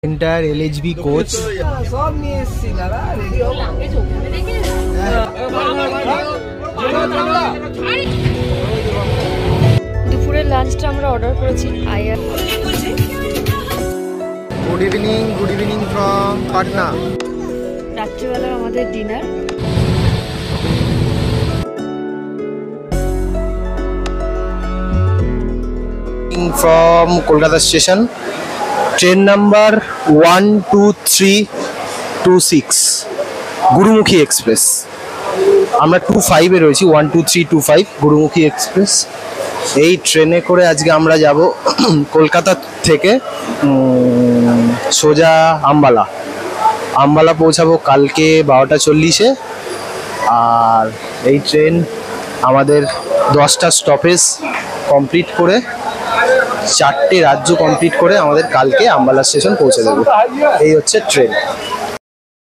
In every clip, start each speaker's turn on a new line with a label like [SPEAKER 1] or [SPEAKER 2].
[SPEAKER 1] Enter LHB coach
[SPEAKER 2] সব নিয়ে এসেছি দাদা, রেডি হও।
[SPEAKER 3] দুপুরের লাঞ্চটা আমরা অর্ডার করেছি আয়ার।
[SPEAKER 1] Good evening from Patna.
[SPEAKER 3] রাত্রিবেলা আমাদের ডিনার।
[SPEAKER 1] From Kolkata station, train number 12326 Gurumukhi Express. আমরা 25-এ রয়েছি, 12325 গুরুমুখী এক্সপ্রেস। এই ট্রেনে করে আজকে আমরা যাব কলকাতা থেকে সোজা আম্বালা পৌঁছাবো কালকে 12টা 40-এ। আর এই ট্রেন আমাদের 10টা স্টপেজ কমপ্লিট করে 4টে রাজ্য কমপ্লিট করে আমাদের কালকে আম্বালা স্টেশন পৌঁছে দেবে। এই হচ্ছে ট্রেন।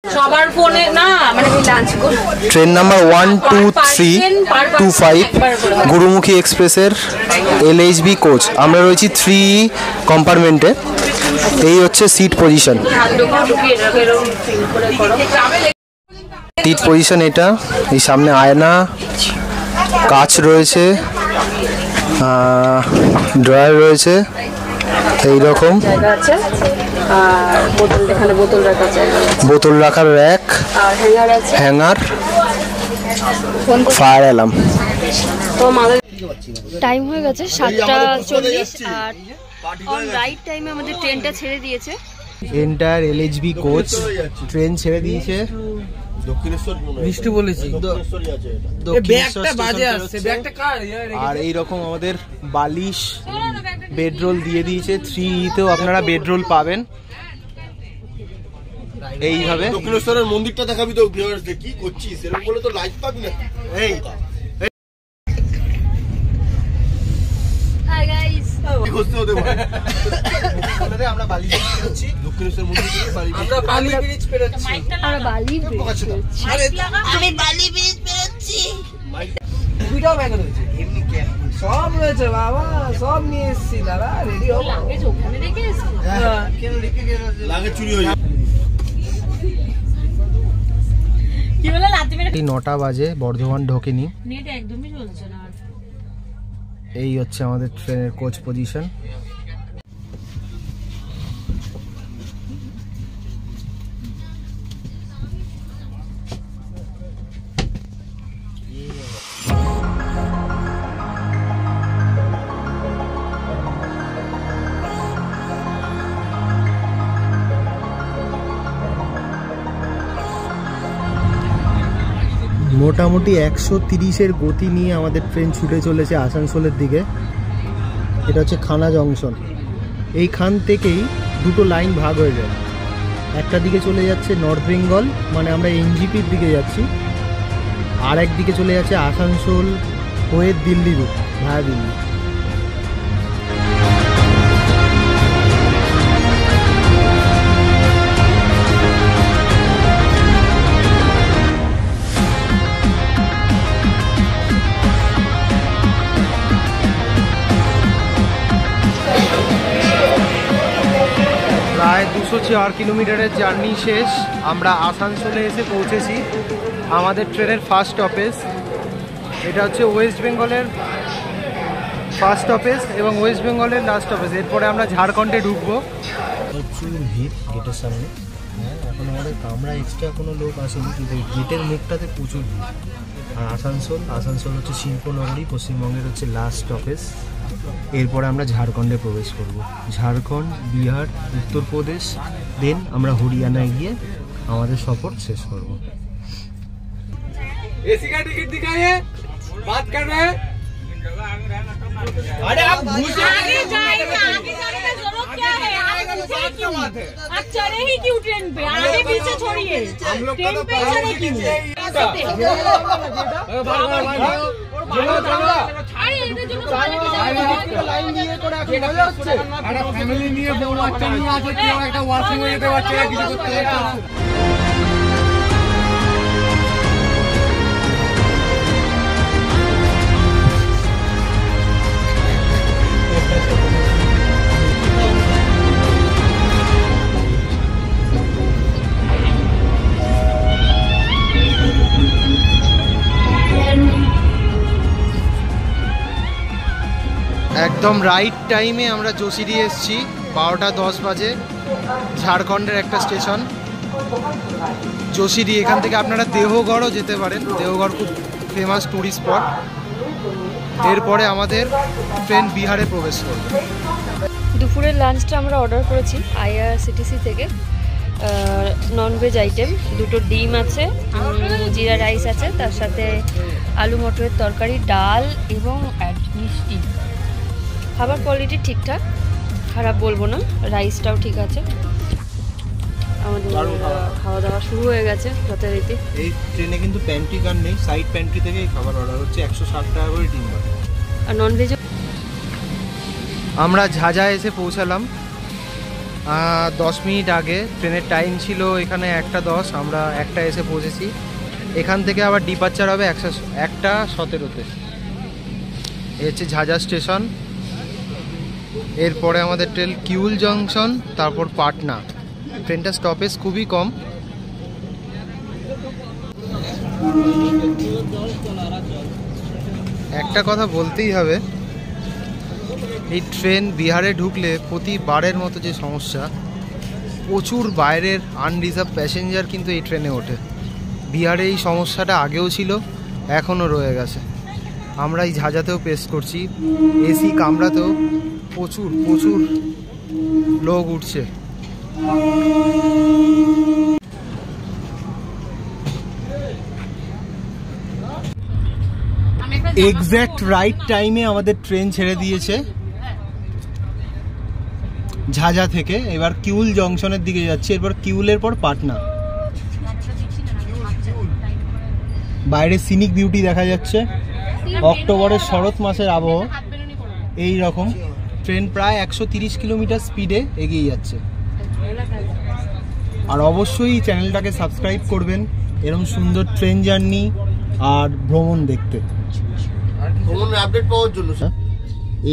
[SPEAKER 3] সবার ফোনে না, মানে লাঞ্চ করব।
[SPEAKER 1] ট্রেন নাম্বার 12325 গুরুমুখী এক্সপ্রেসের এলএইচবি কোচ। আমরা রয়েছি 3 কম্পার্টমেন্টে। এই হচ্ছে সিট পজিশন। সিট পজিশন এটা। এই সামনে আয়না, কাচ রয়েছে, ড্রয়ার রয়েছে, এইরকম বোতল রাখার rack, hanger, fire alarm.
[SPEAKER 3] Time হয়ে গেছে 7:40 আর অন রাইট টাইমে আমাদের ট্রেনটা ছেড়ে দিয়েছে।
[SPEAKER 1] এন্টার এলএইচবি কোচ ট্রেন ছেড়ে দিয়েছে। আর এইরকম আমাদের বালিশ, বেডরোল দিয়ে দিয়েছে। 3-তেও আপনারা বেডরোল পাবেন। এইভাবে
[SPEAKER 4] দক্ষিণেশ্বরের মন্দিরটা দেখাবি তো, কি করছিস এরকম বলে তো লাইট পাবি না। এই
[SPEAKER 3] হাই গাইস,
[SPEAKER 1] আমরা বালি পেরোচ্ছি,
[SPEAKER 4] দক্ষিণেশ্বর মন্দির থেকে
[SPEAKER 2] আমরা বালি ব্রিজ পেরোচ্ছি।
[SPEAKER 3] আমরা বালি
[SPEAKER 2] আমি বালি ব্রিজ পেরোচ্ছি। ভিডিও ব্যাগ রয়েছে, এমনি ক্যাপ সব রয়েছে বাবা, সব নিয়ে এসেছি দাদা, রেডি হও।
[SPEAKER 3] লাগেজ ওখানে রেখে এসেছি।
[SPEAKER 2] কেন রেখে গেছে?
[SPEAKER 4] লাগে চুরি হয়ে যায়।
[SPEAKER 3] কি বলে রাতে মেরে
[SPEAKER 1] 9টা বাজে, বর্ধমান ঢোকেনি।
[SPEAKER 3] নেট একদমই চলছে না।
[SPEAKER 1] এই হচ্ছে আমাদের ট্রেনের কোচ পজিশন। মোটামুটি 130-এর গতি নিয়ে আমাদের ট্রেন ছুটে চলেছে আসানসোলের দিকে। এটা হচ্ছে খানা জংশন। এইখান থেকেই দুটো লাইন ভাগ হয়ে যায়। একটা দিকে চলে যাচ্ছে নর্থ বেঙ্গল, মানে আমরা এনজিপির দিকে যাচ্ছি। আর একদিকে চলে যাচ্ছে আসানসোল হয়ে দিল্লি রুট, ভায়া দিল্লি। প্রায় 204 কিলোমিটারের জার্নি শেষ। আমরা আসানসোলে এসে পৌঁছেছি। আমাদের ট্রেনের ফার্স্ট স্টপেজ এটা হচ্ছে ওয়েস্ট বেঙ্গলের ফার্স্ট স্টপেজ এবং ওয়েস্ট বেঙ্গলের লাস্ট স্টপেজ। এরপরে আমরা ঝাড়খণ্ডে ঢুকবো। প্রচুর ভিড় গেটের সামনে। এখন আমাদের কামরা এক্সট্রা কোনো লোক আসেনি, কিন্তু গেটের মুখটাতে প্রচুর ভিড়। আর আসানসোল হচ্ছে শিল্পনগরী, পশ্চিমবঙ্গের হচ্ছে লাস্ট স্টপেজ। এরপরে আমরা ঝাড়খণ্ডে প্রবেশ করব। ঝাড়খণ্ড, বিহার, উত্তরপ্রদেশ, দেন আমরা হরিয়ানায় গিয়ে আমাদের সফর শেষ করব।
[SPEAKER 2] एसी का टिकट दिखाइए, बात कर रहे हैं। अरे आप आगे जाएंगे, आगे जाने का जरूरत क्या है? आप चढ़े ही क्यों ट्रेन पे? आगे पीछे छोड़िए, ट्रेन पे चढ़े क्यों? फैमिली নিয়ে বউ বাচ্চা নিয়ে আছে, কেউ একটা ওয়াশরুমে যেতে পারছে না, কিছু করতে পারছে না।
[SPEAKER 1] একদম রাইট টাইমে আমরা যোশীরি এসেছি, 12:10 বাজে। ঝাড়খণ্ডের একটা স্টেশন যোশীরি। এখান থেকে আপনারা দেওঘরও যেতে পারেন, দেওঘর খুব ফেমাস ট্যুরিস্ট স্পট। এরপরে আমাদের ট্রেন বিহারে প্রবেশ করবে।
[SPEAKER 3] দুপুরের লাঞ্চটা আমরা অর্ডার করেছি IRCTC থেকে। ননভেজ আইটেম, দুটো ডিম আছে, জিরা রাইস আছে, তার সাথে আলু মটরের তরকারি, ডাল এবং মিষ্টি। খাবার কোয়ালিটি ঠিকঠাক, খারাপ বলবো না, রাইসটাও ঠিক আছে। আমাদের খাওয়া দাওয়া শুরু হয়ে গেছে যথারীতি।
[SPEAKER 1] এই ট্রেনে কিন্তু প্যান্ট্রি কার নেই, সাইড প্যান্ট্রি থেকে খাবার অর্ডার হচ্ছে। 160 টাকা করে ডিম।
[SPEAKER 3] আর ননভেজ
[SPEAKER 1] আমরা ঝাঝা এসে পৌঁছালাম 10 মিনিট আগে। ট্রেনের টাইম ছিল এখানে 1:10, আমরা 1টা এসে পৌঁছেছি। এখান থেকে আবার ডিপারচার হবে 1:17-তে। এই হচ্ছে ঝাঝা স্টেশন। এরপরে আমাদের ট্রেন কিউল জংশন, তারপর পাটনা। ট্রেনটা স্টপেজ খুবই কম। একটা কথা বলতেই হবে, এই ট্রেন বিহারে ঢুকলে প্রতিবারের মতো যে সমস্যা, প্রচুর বাইরের আনরিজার্ভ প্যাসেঞ্জার কিন্তু এই ট্রেনে ওঠে। বিহারে এই সমস্যাটা আগেও ছিল, এখনও রয়ে গেছে। আমরা এই ঝাঁঝাতেও পেস করছি। এসি কামরাতেও প্রচুর প্রচুর লোক উঠছে। এক্স্যাক্ট রাইট টাইমে আমাদের ট্রেন ছেড়ে দিয়েছে ঝাঝা থেকে। এবার কিউল জংশনের দিকে যাচ্ছে, এরপর কিউলের পর পাটনা। বাইরে সিনিক বিউটি দেখা যাচ্ছে। অক্টোবরের শরৎ মাসের আবহাওয়া এই রকম। ট্রেন প্রায় 130 কিলোমিটার স্পিডে এগিয়ে যাচ্ছে। আর অবশ্যই চ্যানেলটাকে সাবস্ক্রাইব করবেন এরকম সুন্দর ট্রেন জার্নি আর ভ্রমণ দেখতে,
[SPEAKER 4] ভ্রমণের আপডেট পাওয়ার জন্য।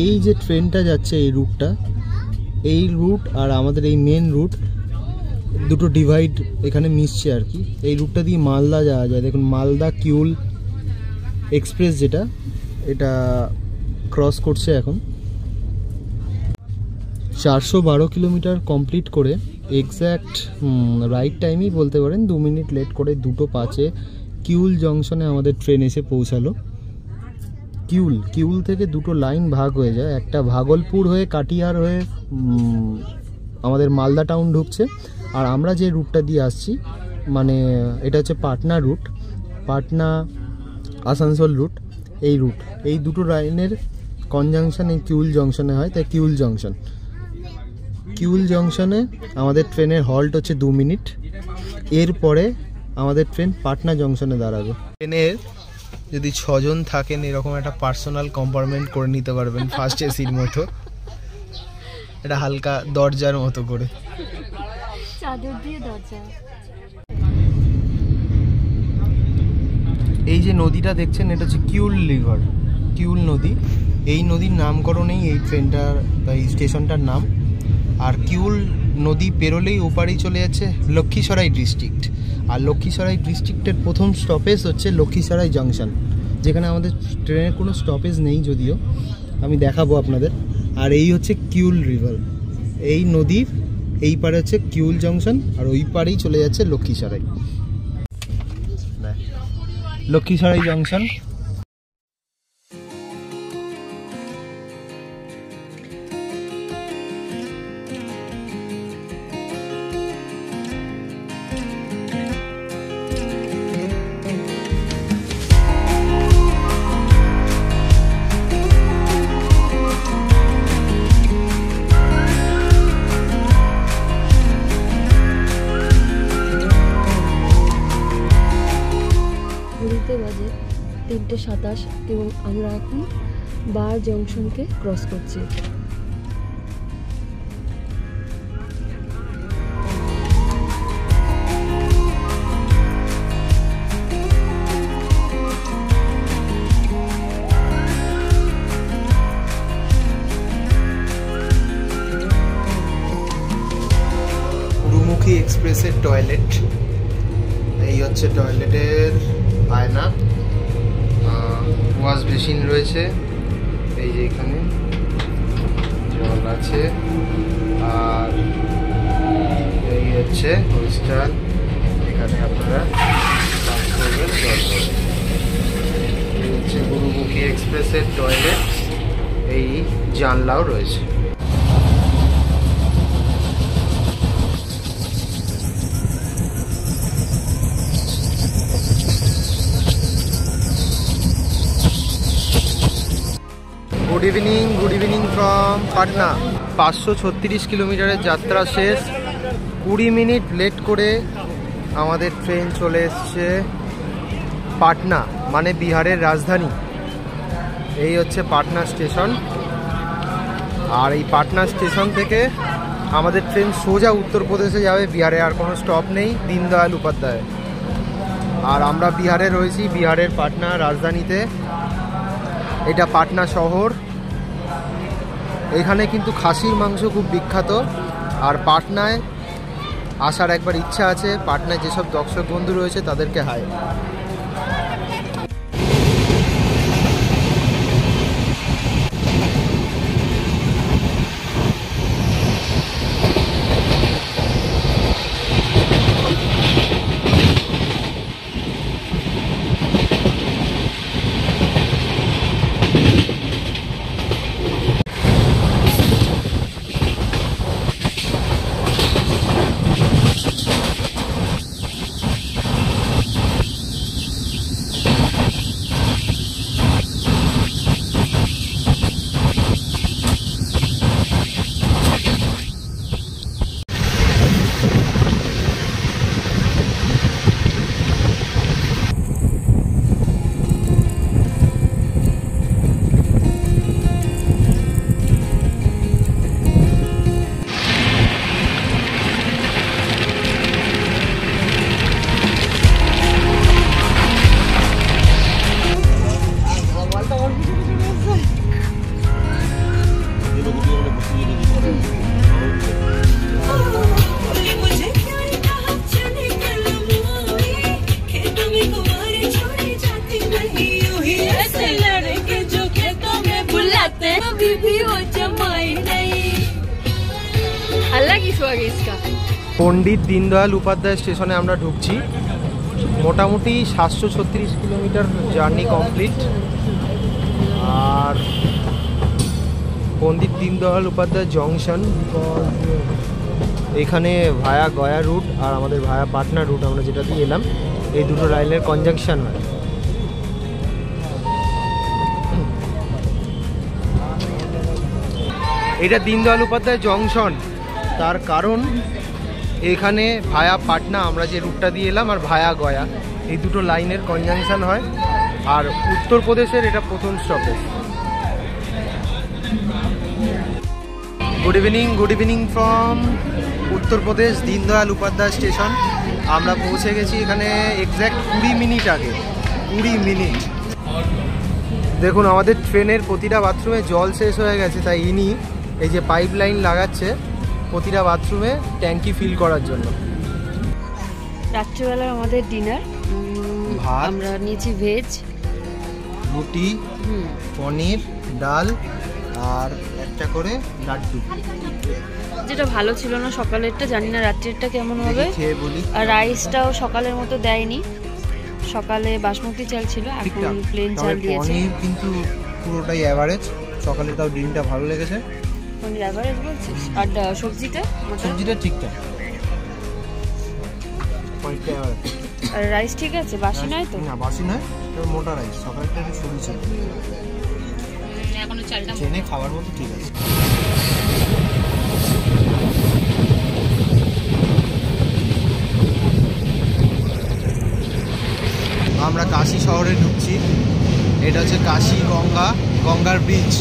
[SPEAKER 1] এই যে ট্রেনটা যাচ্ছে এই রুটটা, এই রুট আর আমাদের এই মেন রুট দুটো ডিভাইড এখানে মিশছে আর কি। এই রুটটা দিয়ে মালদা যাওয়া যায়। দেখুন মালদা কিউল এক্সপ্রেস যেটা, এটা ক্রস করছে এখন। 412 কিলোমিটার কমপ্লিট করে এক্স্যাক্ট রাইট টাইমেই বলতে পারেন, 2 মিনিট লেট করে 2:05-এ কিউল জংশনে আমাদের ট্রেন এসে পৌঁছালো। কিউল থেকে দুটো লাইন ভাগ হয়ে যায়, একটা ভাগলপুর হয়ে কাটিহার হয়ে আমাদের মালদা টাউন ঢুকছে। আর আমরা যে রুটটা দিয়ে আসছি, মানে এটা হচ্ছে পাটনা রুট, পাটনা আসানসোল রুট। এই দুটো লাইনের কনজাংশন এই কিউল জংশনে হয়, তাই কিউল জংশনে আমাদের ট্রেনের হল্ট হচ্ছে 2 মিনিট। এরপরে আমাদের ট্রেন পাটনা জংশনে দাঁড়াবে। ট্রেনের যদি 6 জন থাকেন এরকম একটা পার্সোনাল কম্পার্টমেন্ট করে নিতে পারবেন, ফার্স্ট এসির মতো। এটা হালকা দরজার মতো করে,
[SPEAKER 3] চাদর দিয়ে দরজা।
[SPEAKER 1] এই যে নদীটা দেখছেন এটা হচ্ছে কিউল রিভার, কিউল নদী। এই নদীর নামকরণেই এই ট্রেনটার বা এই স্টেশনটার নাম। আর কিউল নদী পেরোলেই ওপারেই চলে যাচ্ছে লক্ষ্মীসরাই ডিস্ট্রিক্ট। আর লক্ষ্মীসরাই ডিস্ট্রিক্টের প্রথম স্টপেজ হচ্ছে লক্ষ্মীসরাই জংশন, যেখানে আমাদের ট্রেনের কোনো স্টপেজ নেই যদিও, আমি দেখাবো আপনাদের। আর এই হচ্ছে কিউল রিভার, এই নদীর এই পারে হচ্ছে কিউল জংশন, আর ওই পারেই চলে যাচ্ছে লক্ষ্মীসরাই জংশন।
[SPEAKER 3] বাজে 3:27 এবং আমরা এখন বার জংশনকে ক্রস করছি।
[SPEAKER 1] গুরুমুখী এক্সপ্রেসের টয়লেট। এই হচ্ছে টয়লেটের আয়না, ওয়াশ বেসিন রয়েছে এই যে এখানে। আছে। আর এই হচ্ছে হোস্টেল, এখানে আপনারা কাজ করবেন। এই হচ্ছে গুরুমুখী এক্সপ্রেসের টয়লেট, এই জানলাও রয়েছে। Good evening from Patna. 536 কিলোমিটারের যাত্রা শেষ। 20 মিনিট লেট করে আমাদের ট্রেন চলে এসছে পাটনা, মানে বিহারের রাজধানী। এই হচ্ছে পাটনা স্টেশন। আর এই পাটনা স্টেশন থেকে আমাদের ট্রেন সোজা উত্তরপ্রদেশে যাবে, বিহারে আর কোনো স্টপ নেই, দীনদয়াল উপাধ্যায়। আর আমরা বিহারে রয়েছি, বিহারের পাটনা রাজধানীতে। এটা পাটনা শহর। এখানে কিন্তু খাসির মাংস খুব বিখ্যাত। আর পাটনায় আসার একবার ইচ্ছা আছে। পাটনায় যেসব দর্শক বন্ধু রয়েছে তাদেরকে হাই। পণ্ডিত দীনদয়াল উপাধ্যায় স্টেশনে আমরা ঢুকছি। মোটামুটি 736 কিলোমিটার জার্নি কমপ্লিট। আর পণ্ডিত দীনদয়াল উপাধ্যায় জংশন, এখানে ভায়া গয়া রুট আর আমাদের ভায়া পাটনা রুট আমরা যেটা দিয়ে এলাম, এই দুটো লাইনের কনজাংশন হয়। এটা দীনদয়াল উপাধ্যায় জংশন, তার কারণ এখানে ভায়া পাটনা আমরা যে রুটটা দিয়ে এলাম আর ভায়া গয়া, এই দুটো লাইনের কনজাংশন হয়। আর উত্তরপ্রদেশের এটা প্রথম stoppage. Good evening from Uttar Pradesh, Deendayal Upadhyay station. আমরা পৌঁছে গেছি এখানে এক্স্যাক্ট 20 মিনিট আগে। 20 মিনিট। দেখুন আমাদের ট্রেনের প্রতিটা বাথরুমে জল শেষ হয়ে গেছে, তাই ইনি এই যে পাইপ লাইন লাগাচ্ছে প্রতিটা বাথরুমে ট্যাঙ্কি ফিল করার জন্য।
[SPEAKER 3] রাত্রিবেলার আমাদের ডিনার, আমরা নিয়েছি ভেজ,
[SPEAKER 1] রুটি, পনির, ডাল আর একটা করে লাড্ডু।
[SPEAKER 3] যেটা ভালো ছিল না সকালেরটা, জানি না রাত্রিরটা কেমন হবে।
[SPEAKER 1] খেয়ে বলি।
[SPEAKER 3] আর রাইসটাও সকালের মতো দেয়নি, সকালে বাসমতি চাল ছিল, এখন প্লেন চাল দিয়েছে।
[SPEAKER 1] পনির কিন্তু পুরোটাই অ্যাভারেজ, সকালে তাও ডিমটা ভালো লেগেছে।
[SPEAKER 3] পনির অ্যাভারেজ বলছিস? আর সবজিটা?
[SPEAKER 1] সবজিটা ঠিকঠাক, পনিরটা অ্যাভারেজ।
[SPEAKER 3] আর রাইস ঠিক আছে, বাসি নয় তো?
[SPEAKER 1] না বাসি নয়, তবে মোটা রাইস, সকালটা একটু সরু ছিল,
[SPEAKER 3] এখনো চালটা
[SPEAKER 1] ট্রেনে খাবার মতো ঠিক আছে। আমরা কাশী শহরে ঢুকছি। এটা হচ্ছে কাশী গঙ্গার ব্রিজ।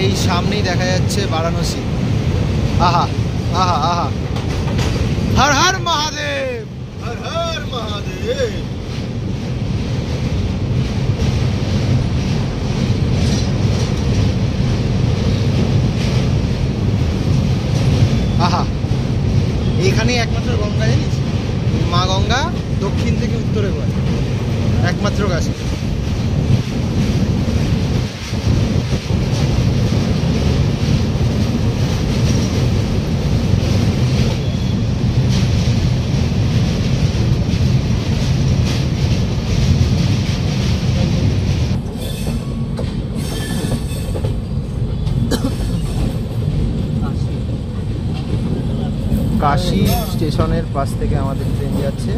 [SPEAKER 1] এই সামনেই দেখা যাচ্ছে বারাণসী। আহা আহা আহা, হর হর মহাদেব, হর হর মহাদেব। আহা, এখানেই একমাত্র গঙ্গা, জানিস? মা গঙ্গা দক্ষিণ থেকে উত্তরে বয়, একমাত্র কাশী। কাশি স্টেশনের পাশ থেকে আমাদের ট্রেন যাচ্ছে।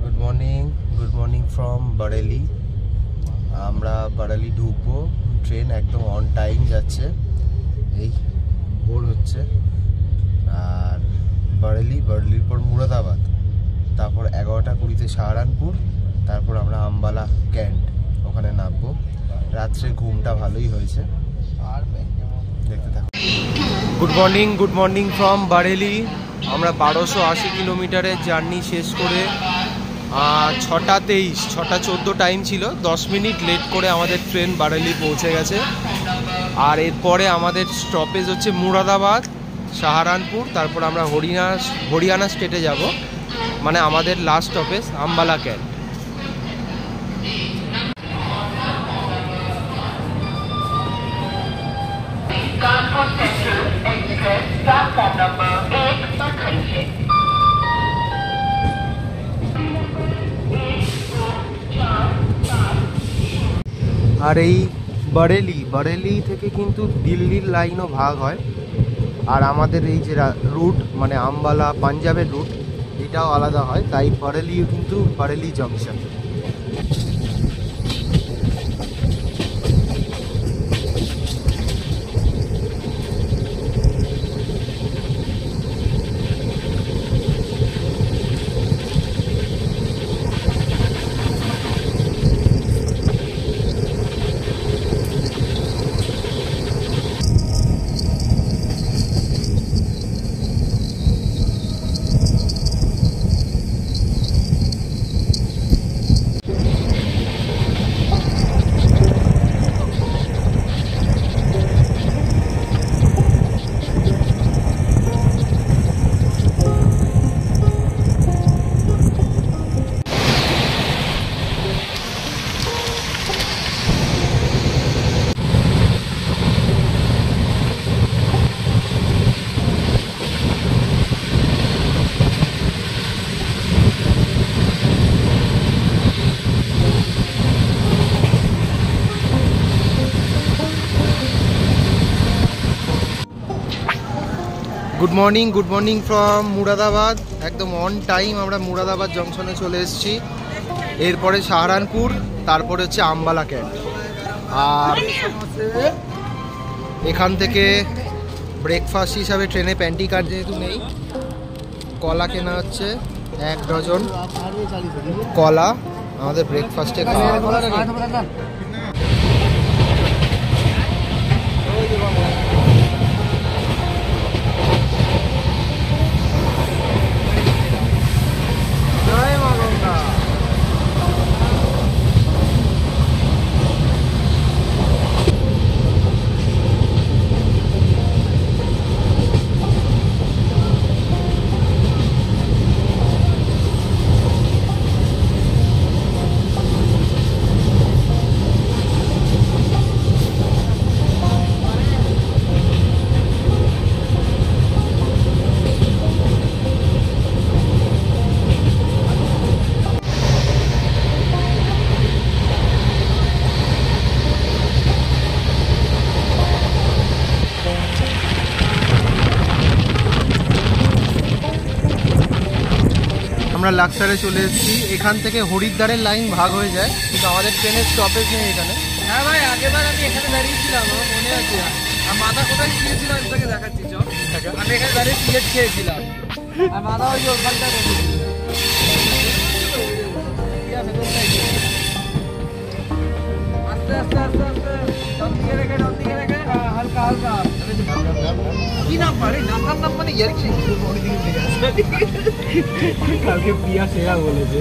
[SPEAKER 1] Good morning from Bareilly. আমরা বারেলি ঢুকবো, ট্রেন একদম অন টাইম যাচ্ছে, এই ভোর হচ্ছে। আর বারেলির পর মুরাদাবাদ, তারপর 11টা 20-তে সাহারানপুর, তারপর আমরা আম্বালা ক্যান্ট ওখানে নামবো। রাত্রে ঘুমটা ভালোই হয়েছে, আর দেখতে থাকো। Good morning from Bareilly. আমরা 1280 কিলোমিটারের জার্নি শেষ করে 6টা 23, 6টা 14 টাইম ছিল, 10 মিনিট লেট করে আমাদের ট্রেন বারেলি পৌঁছে গেছে। আর এরপরে আমাদের স্টপেজ হচ্ছে মুরাদাবাদ, সাহারানপুর, তারপর আমরা হরিয়ানা স্টেটে যাব, মানে আমাদের লাস্ট স্টপেজ আম্বালা ক্যান্ট। আর এই বারেলি থেকে কিন্তু দিল্লির লাইনও ভাগ হয়। আর আমাদের এই যে রুট, মানে আম্বালা পাঞ্জাবের রুট, এটাও আলাদা হয়। তাই বারেলিও কিন্তু Bareilly junction. Good morning from Moradabad. একদম অন টাইম আমরা মুরাদাবাদ জংশনে চলে এসেছি। এরপরে সাহারানপুর, তারপরে হচ্ছে আম্বালা ক্যান্ট। আর এখান থেকে ব্রেকফাস্ট হিসাবে ট্রেনে প্যান্টি কার্ড যেহেতু নেই, কলা কেনা হচ্ছে 1 ডজন কলা আমাদের ব্রেকফাস্টে খাওয়া। আমরা লাক্সারে চলে এসেছি। এখান থেকে হরিদ্বারের লাইন ভাগ হয়ে যায়, কিন্তু আমাদের ট্রেনের স্টপেজ নেই এখানে।
[SPEAKER 2] হ্যাঁ ভাই, আগেবার আমি এখানে দাঁড়িয়েছিলাম, আমার মনে আছে। আর মাথা কোথায় খেয়েছিলাম তোকে দেখাচ্ছি, চল। আমি এখানে দাঁড়িয়ে সিগারেট খেয়েছিলাম, আর মাথা ওই যে ওখানটা আস্তে আস্তে আস্তে আস্তে ডান দিকে রেখে হালকা হালকা। কি নাম পারে? নাম মানে ইয়ার্কি। কালকে প্রিয়া সেরা বলেছে।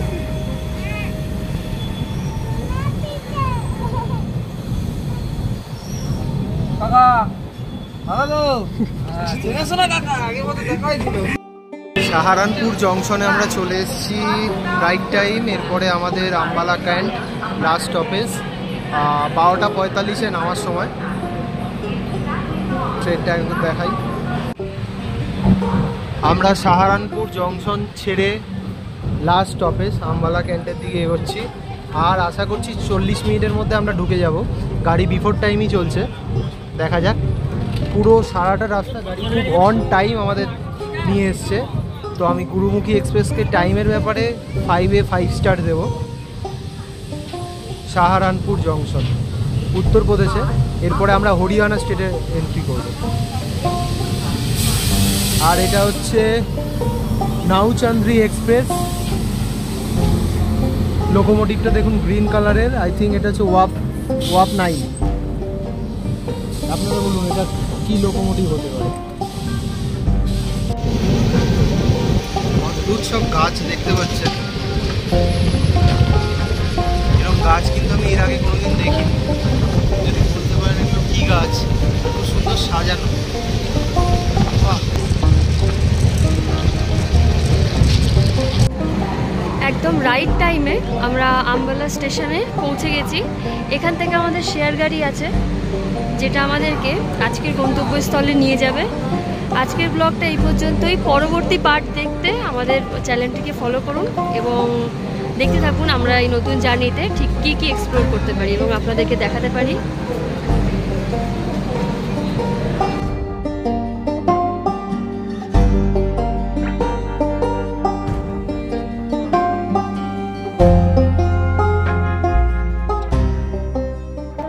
[SPEAKER 2] কাকা ভালো চেনাশোনা কাকা, আগে মতো দেখা হয়েছিল।
[SPEAKER 1] সাহারানপুর জংশনে আমরা চলে এসেছি রাইট টাইম। এরপরে আমাদের আম্বালা ক্যান্ট লাস্ট স্টপেজ। 12টা 45-এ নামার সময়। ট্রেনটা একটু দেখাই। আমরা সাহারানপুর জংশন ছেড়ে লাস্ট স্টপেজ আম্বালা ক্যান্টের দিকে এগোচ্ছি। আর আশা করছি 40 মিনিটের মধ্যে আমরা ঢুকে যাব। গাড়ি বিফোর টাইমই চলছে, দেখা যাক। পুরো সারাটা রাস্তা গাড়ি খুব অন টাইম আমাদের নিয়ে এসছে। তো আমি গুরুমুখী এক্সপ্রেসকে টাইমের ব্যাপারে 5-এ 5 স্টার দেব। সাহারানপুর জংশন, উত্তরপ্রদেশে। এরপরে আমরা হরিয়ানা স্টেটে এন্ট্রি করব। আর এটা হচ্ছে নাউচান্দ্রি এক্সপ্রেস। লোকোমোটিভটা দেখুন গ্রিন কালারের, আই থিঙ্ক এটা হচ্ছে ওয়াপ 9। আপনারা বলুন এটা কি লোকোমোটিভ হতে পারে। অদ্ভুত সব গাছ দেখতে পাচ্ছেন, এরকম গাছ কিন্তু আমি এর আগে কোনোদিন দেখিনি। যদি বলতে পারেন এগুলো কি গাছ, খুব সুন্দর সাজানো। বাহ,
[SPEAKER 3] একদম রাইট টাইমে আমরা আম্বালা স্টেশনে পৌঁছে গেছি। এখান থেকে আমাদের শেয়ার গাড়ি আছে, যেটা আমাদেরকে আজকের গন্তব্যস্থলে নিয়ে যাবে। আজকের ব্লগটা এই পর্যন্তই। পরবর্তী পার্ট দেখতে আমাদের চ্যানেলটিকে ফলো করুন এবং দেখতে থাকুন আমরা এই নতুন জার্নিতে ঠিক কী কী এক্সপ্লোর করতে পারি এবং আপনাদেরকে দেখাতে পারি।